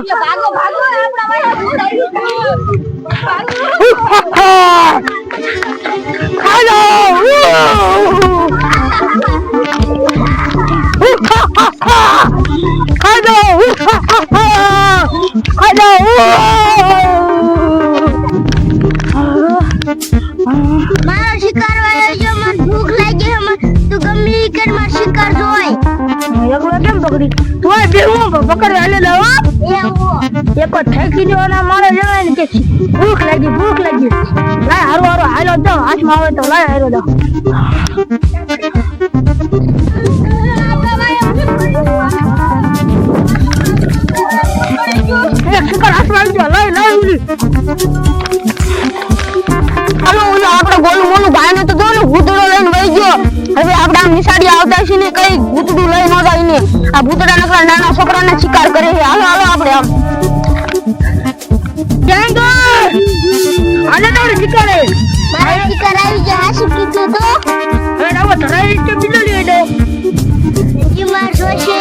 ભાગો ભાગો આપણા વાળા ભૂત આવી ગયું હાલો મારો શિકાર વાળો જો મને ભૂખ લાગી હે તું ગમે કર માર શિકાર જોય એકલો કેમ પકડી તું બે હું પકડ હાલે લાવો એવો એક ઠેકી દેવાના મારે જવાય ને કે ભૂખ લાગી લાય હારો હાલો દો હાથમાં આવે તો લાય હારો દો શિકાર હાથમાં આવી લાય હાલો ઓલો આપણો ગોલું મોલું ભાઈ ને તો જો ને ભૂતડો લઈને વઈ ગયો હવે આપણે આમ નિશાળી આવતા છે ને કઈ ભૂતડું લઈ ન જાય ને આ ભૂતડા નકરા નાના છોકરાને શિકાર કરે છે હાલો આપણે આમ જંગલ આને તો શિકાર હે મારો શિકાર આવી ગયો હાસી કીધું તો હવે આવો ધરાઈ તો બીજો લઈ દો ઈ માર જોશે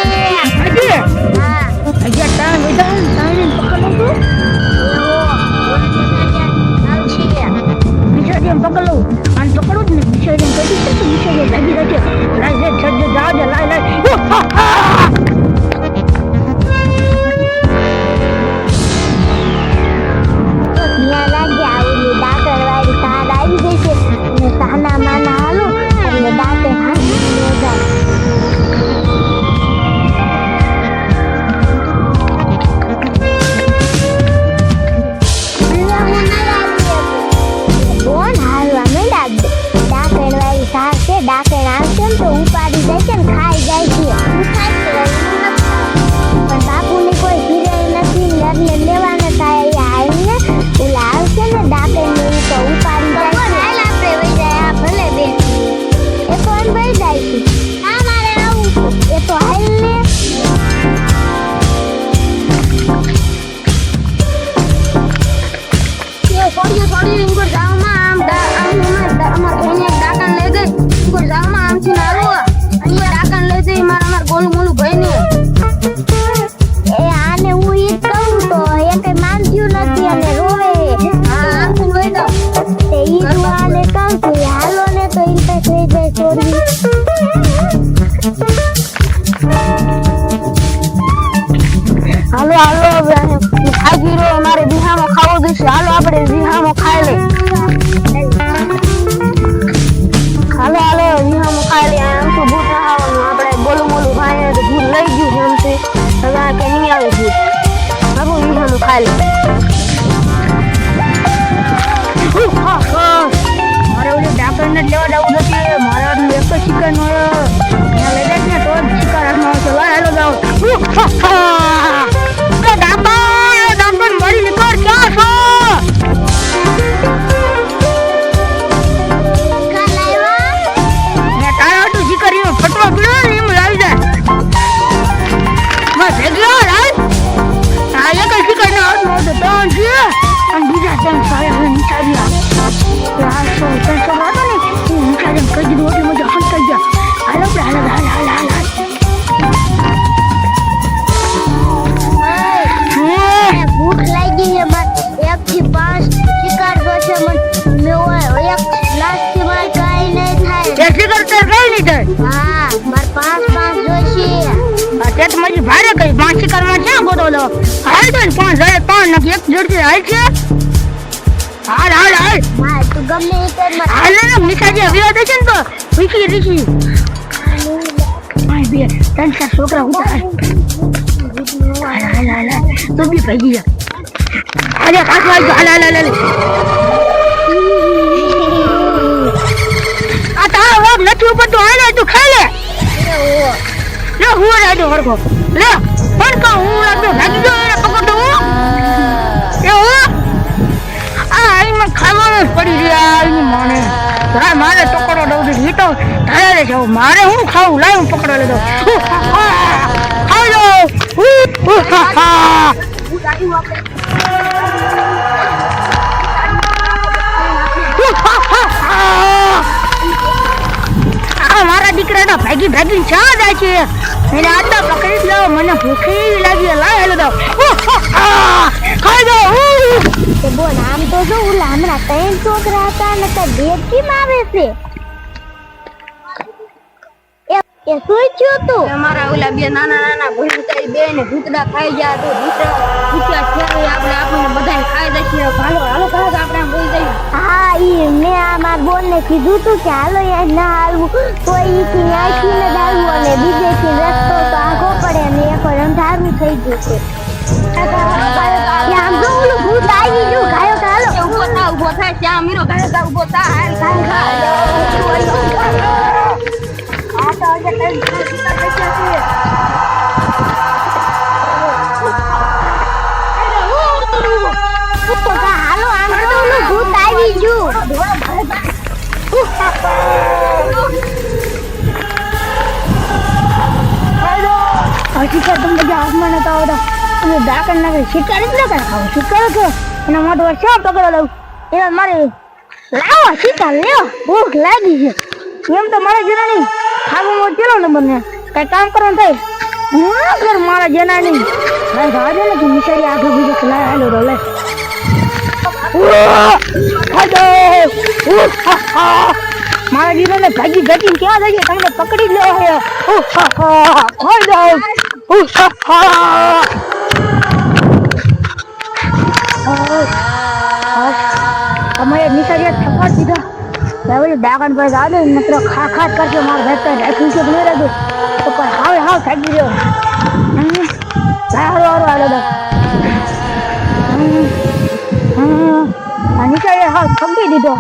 હજી હા હજી ટાઈમ વિધાન ટાઈમ પકડો તો બીજા પકડો આને પકડો જ ને બીજા કદી છે તો બીજા લાગી રહે લાય છડ જા લાય ડાકણ આવશે તો ઉપાડી જાય છે ને ખાઈ જાય છે પણ બાપુને કોઈ ધીરે નથી લડને લેવાના થાય આવીને ઓલા આવશે ને ડાકણ ને તો ઉપાડી જાય છે આપણે વઈ જાય ભલે બેન એ કોણ વઈ જાય છે આ મારે આવું એ તો હાલ ને થોડી ઉપર જાવમાં અમાર ભાઈને ડાકણ લઈ ગઈ ઉપર જાવમાં આમ થી આવો અને ડાકણ લઈ જઈ અમાર ગોલું મોલું ભાઈને એ આને હું ઈ કહું તો એ કઈ માનતું નથી અને રોવે હા આમ થી લઈ દો તે ઈ આને કહું કે હાલો ને તો ઈ પે થઈ જાય છોડી હાલો ખાઈ ગયો અમારે બિહામાં ખાવો દઈશું હાલો આપણે બિહામાં ખાઈ લે હાલો બિહામાં ખાઈ લે આમ તો ભૂત ના આવવાનું આપણે બોલું ભાઈ તો ભૂત લઈ ગયું એમ છે હવે કે નહીં આવે ભૂત બાબુ બિહામાં ખાઈ લે મારે ઓલી ડાકણને લેવા જવું નથી મારે એક તો શિકાર નો લઈ જાય ને તો શિકાર હાથમાં આવશે હાલો જાઓ ભારે કઈ પાંચ શિકારમાં ક્યાં ગોતો લો હાલ તો પાંચ નથી એક જોડતી હાલ છે હાલ તું ગમે એ કર મત હાલ ને મિસાજી અવિયા દે છે ને તો રીખી બે ત્રણ ચાર છોકરા ઉતા હાલ તો બી ભાઈ ગયા અરે કાકા હાલ આ તારો વાગ નથી ઉપર તો હાલ તું ખાઈ લે હું રાજો વરખો લે પણ કો હું રાજો ભાગી ગયો એને પકડો એ આ આઈમાં ખાવાનું પડી રહ્યા આઈની માને તારા મારે ટોકરો દઉં છું તો તારે જાવ મારે હું ખાવું લાવ હું પકડો લેતો હાલો મારા દીકરાના ભાગી ચા જાય છે એને આટલા પકડી લો મને ભૂખી લાગી લાવ હેલો દો ઓલા 3 છોકરા હતા ને તો બે કેમ આવે છે એ શું થયું તું અમારા ઓલા બે નાના નાના ભાઈ હતા બે ને ભૂતડા ખાઈ ગયા તો ભૂત્યા છે આપણે બધાને ખાઈ દઈએ હાલો હાલો કરો આપણે બોલી દઈએ હા ઈ મેં આ માર બોન ને કીધું તું કે હાલો યાર ના હાલવું તો ઈ થી આખી ને ડાલવું અને બીજે થી રસ્તો તો આખો પડે ને એક અંધારું થઈ ગયું છે આમ તો ઓલું ભૂત આવી ગયું ગાયો હાલો ઉભો થાય ત્યાં મીરો ગાય ઉભો થા હાલ આ તો આજે કઈ સીતા બેઠા છે હાલો આમ તો ઓલું ભૂત આવી ગયું હકીકત તમે બધા આસમાન હતા આવતા તમે દાકણ નાખે શિકારી જ ન કરે ખાવ શિકાર કે એના મોટો વાર શું પકડો લઉં એવા મારે લાવો શિકાર લ્યો ભૂખ લાગી છે એમ તો મારા જેનાની ખાવામાં ચેલો નંબર ને કઈ કામ કરવાનું થાય ના કર મારા જેનાની ભાઈ ગાજે ને કે મિસારી આગળ બીજે ખલા હાલો રો લે મારા જીરોને ભાગી ઘટીને ક્યાં થઈ ગયા તમને પકડી લો હે તમારે નિશાળિયા થપ્પડ દીધા ભાઈ દાગણ પર આવે નત્ર ખા ખા કરશે મારા ભેટ રાખી છે નહીં રહેતું તો પણ હાવ થાકી ગયો હારો હારો હાલો દો નિશાળિયા હાવ થકી દીધો